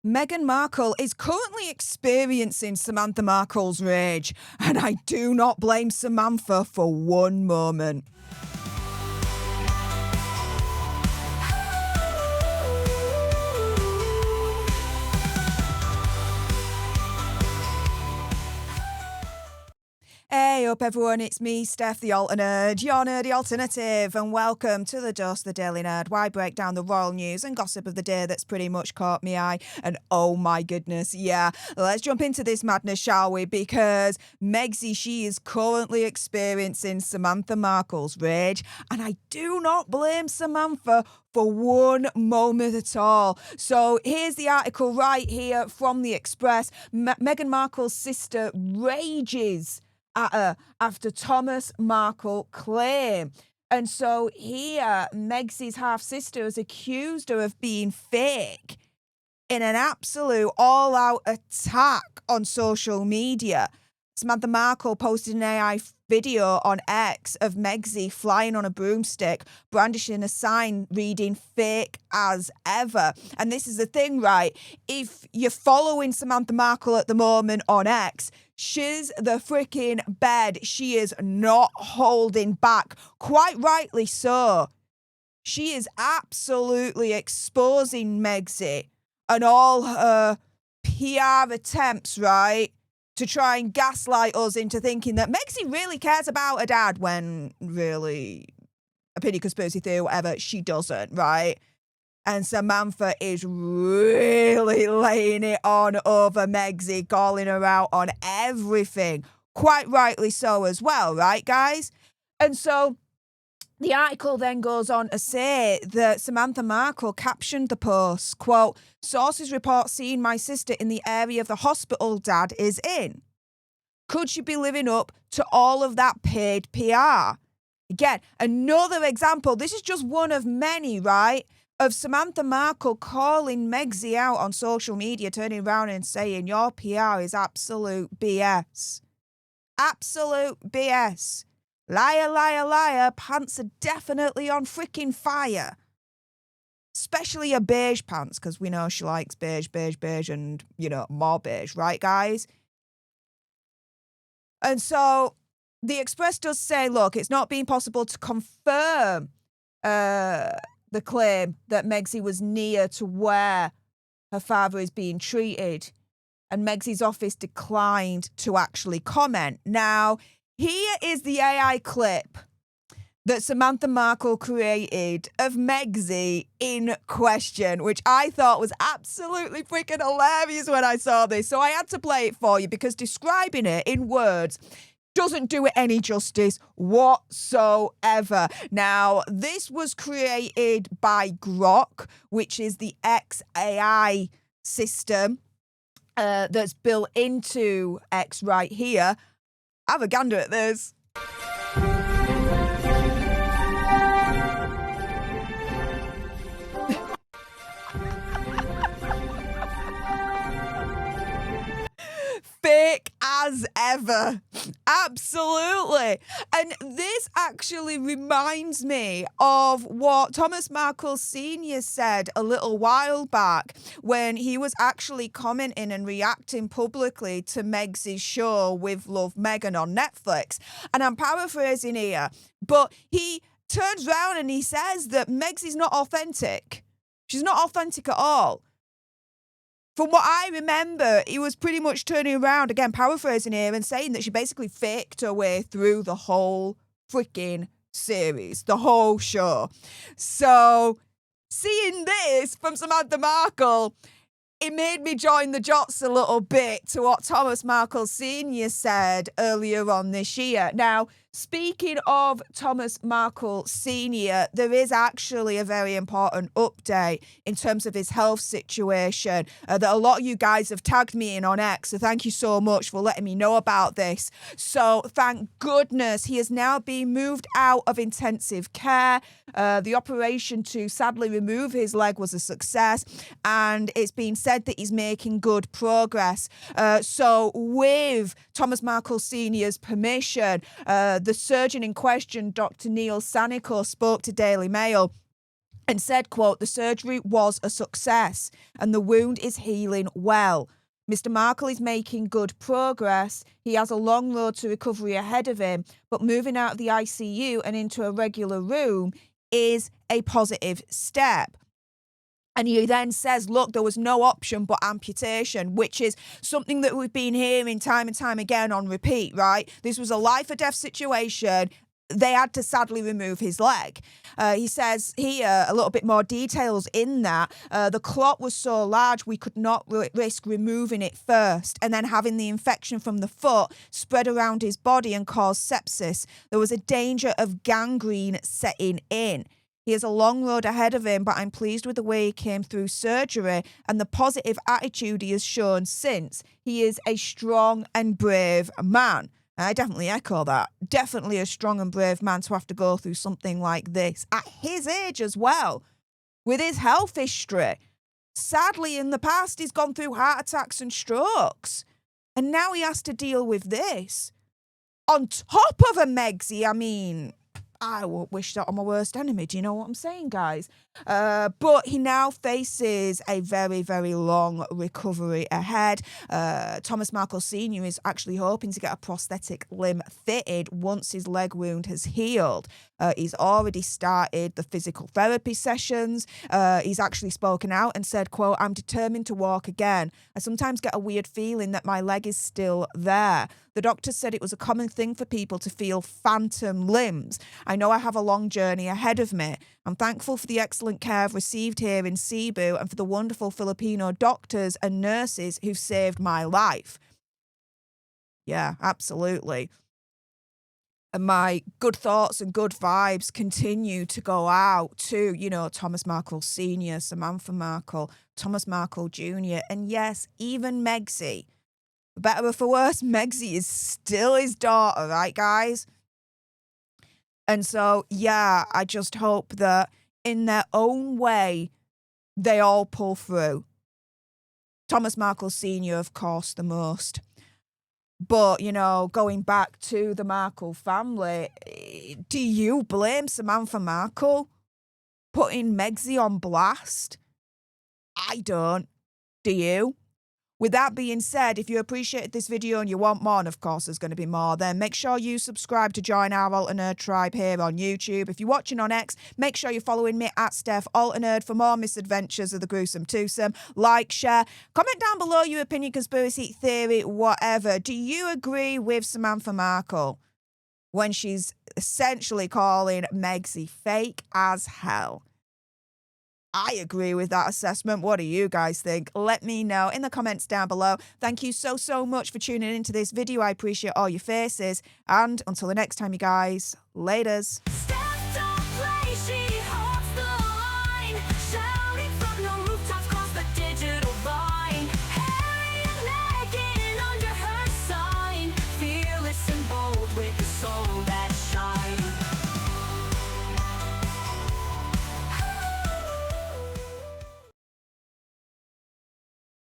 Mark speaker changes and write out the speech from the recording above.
Speaker 1: Meghan Markle is currently experiencing Samantha Markle's rage, and I do not blame Samantha for one moment. Hey up everyone, it's me, Stef The Alter Nerd, your nerdy alternative, and welcome to the Dose the Daily Nerd, where I break down the royal news and gossip of the day that's pretty much caught me eye. And oh my goodness, yeah, let's jump into this madness, shall we? Because Megsy, she is currently experiencing Samantha Markle's rage, and I do not blame Samantha for one moment at all. So here's the article right here from The Express. Meghan Markle's sister rages at her after Thomas Markle claim. And so here, Megsy's half-sister has accused her of being fake in an absolute all-out attack on social media. Samantha Markle posted an AI video on X of Megsy flying on a broomstick, brandishing a sign reading "fake as ever." And this is the thing, right? If you're following Samantha Markle at the moment on X, she's the freaking bed. She is not holding back. Quite rightly so. She is absolutely exposing Megsy and all her PR attempts, right, to try and gaslight us into thinking that Megsy really cares about her dad when really, opinion, conspiracy theory, whatever, she doesn't, right? And Samantha is really laying it on over Megsy, calling her out on everything. Quite rightly so as well, right, guys? And so the article then goes on to say that Samantha Markle captioned the post, quote, "Sources report seeing my sister in the area of the hospital dad is in. Could she be living up to all of that paid PR?" Again, another example. This is just one of many, right, of Samantha Markle calling Megsy out on social media, turning around and saying, your PR is absolute BS. Absolute BS. Liar, liar, liar, pants are definitely on freaking fire. Especially her beige pants, because we know she likes beige, beige, beige, and, you know, more beige, right, guys? And so the Express does say, look, it's not been possible to confirm the claim that Megsy was near to where her father is being treated, and Megsy's office declined to actually comment. Now, here is the AI clip that Samantha Markle created of Megsy in question, which I thought was absolutely freaking hilarious when I saw this. So I had to play it for you because describing it in words doesn't do it any justice whatsoever. Now, this was created by Grok, which is the XAI system that's built into X right here. Have a gander at this. Fake as ever. Absolutely. And this actually reminds me of what Thomas Markle Sr. said a little while back when he was actually commenting and reacting publicly to Megsy's show With Love Meghan on Netflix. And I'm paraphrasing here, but he turns around and he says that Megsy's not authentic. She's not authentic at all. From what I remember, he was pretty much turning around, again, paraphrasing here, and saying that she basically faked her way through the whole freaking series, the whole show. So, seeing this from Samantha Markle, it made me join the dots a little bit to what Thomas Markle Sr. said earlier on this year. Now, speaking of Thomas Markle Sr., there is actually a very important update in terms of his health situation that a lot of you guys have tagged me in on X, so thank you so much for letting me know about this. So thank goodness he has now been moved out of intensive care. The operation to sadly remove his leg was a success, and it's been said that he's making good progress. So with Thomas Markle Sr.'s permission, the surgeon in question, Dr. Neil Sanico, spoke to Daily Mail and said, quote, "The surgery was a success and the wound is healing well. Mr. Markle is making good progress. He has a long road to recovery ahead of him, but moving out of the ICU and into a regular room is a positive step." And he then says, look, there was no option but amputation, which is something that we've been hearing time and time again on repeat, right? This was a life or death situation. They had to sadly remove his leg. He says here a little bit more details in that. The clot was so large we could not risk removing it first and then having the infection from the foot spread around his body and cause sepsis. There was a danger of gangrene setting in. He has a long road ahead of him, but I'm pleased with the way he came through surgery and the positive attitude he has shown since. He is a strong and brave man. I definitely echo that. Definitely a strong and brave man to have to go through something like this at his age as well, with his health history. Sadly, in the past, he's gone through heart attacks and strokes. And now he has to deal with this. On top of a Megsy, I mean, I won't wish that on my worst enemy. Do you know what I'm saying, guys? But he now faces a very, very long recovery ahead. Thomas Markle Sr. is actually hoping to get a prosthetic limb fitted once his leg wound has healed. He's already started the physical therapy sessions. He's actually spoken out and said, quote, "I'm determined to walk again. I sometimes get a weird feeling that my leg is still there. The doctor said it was a common thing for people to feel phantom limbs. I know I have a long journey ahead of me. I'm thankful for the excellent care I've received here in Cebu and for the wonderful Filipino doctors and nurses who've saved my life." Yeah, absolutely. And my good thoughts and good vibes continue to go out to, Thomas Markle Sr., Samantha Markle, Thomas Markle Jr., and yes, even Megsy. For better or for worse, Megsy is still his daughter, right, guys? And so, yeah, I just hope that in their own way, they all pull through. Thomas Markle Sr., of course, the most. But, going back to the Markle family, do you blame Samantha Markle putting Megsy on blast? I don't. Do you? With that being said, if you appreciated this video and you want more, and of course there's going to be more, then make sure you subscribe to join our Alter Nerd tribe here on YouTube. If you're watching on X, make sure you're following me at Stef Alter Nerd for more misadventures of the gruesome twosome. Like, share, comment down below your opinion, conspiracy theory, whatever. Do you agree with Samantha Markle when she's essentially calling Megsy fake as hell? I agree with that assessment. What do you guys think? Let me know in the comments down below. Thank you so, so much for tuning into this video. I appreciate all your faces. And until the next time, you guys, laters.